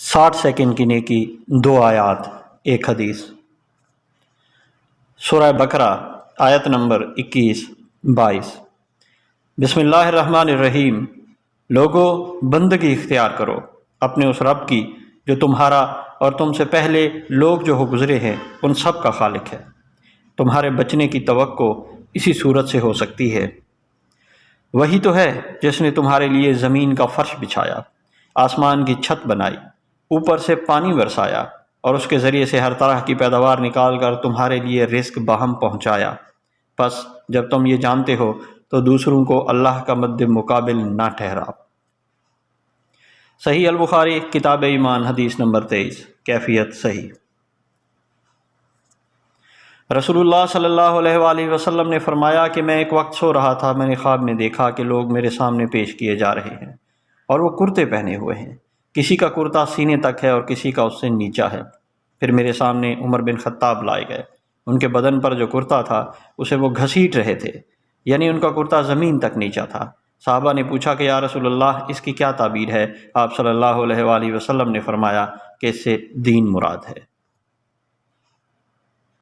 60 second की नेकी 2 आयात 1 हदीस। सूरह बकरा आयत नंबर 21-22। बिस्मिल्लाहिर्रहमानिर्रहीम। लोगो, बंदगी इख्तियार करो अपने उस रब की जो तुम्हारा और तुमसे पहले लोग जो हो गुज़रे हैं उन सब का खालिक है। तुम्हारे बचने की तवक्को इसी सूरत से हो सकती है। वही तो है जिसने तुम्हारे लिए ज़मीन का फ़र्श बिछाया, आसमान की छत बनाई, ऊपर से पानी बरसाया और उसके ज़रिए से हर तरह की पैदावार निकाल कर तुम्हारे लिए रिस्क बहम पहुँचाया। बस जब तुम ये जानते हो तो दूसरों को अल्लाह का मद्दे मुकाबिल ना ठहराओ। सही अल-बुखारी किताब ईमान हदीस नंबर 23। कैफियत सही। रसूलुल्लाह सल्लल्लाहु अलैहि वसल्लम ने फरमाया कि मैं एक वक्त सो रहा था, मैंने ख्वाब में देखा कि लोग मेरे सामने पेश किए जा रहे हैं और वो कुर्ते पहने हुए हैं। किसी का कुर्ता सीने तक है और किसी का उससे नीचा है। फिर मेरे सामने उमर बिन खत्ताब लाए गए। उनके बदन पर जो कुर्ता था उसे वो घसीट रहे थे, यानी उनका कुर्ता ज़मीन तक नीचा था। साहबा ने पूछा कि या रसूलल्लाह, इसकी क्या ताबीर है? आप सल्लल्लाहु अलैहि वसल्लम ने फरमाया कि इससे दीन मुराद है।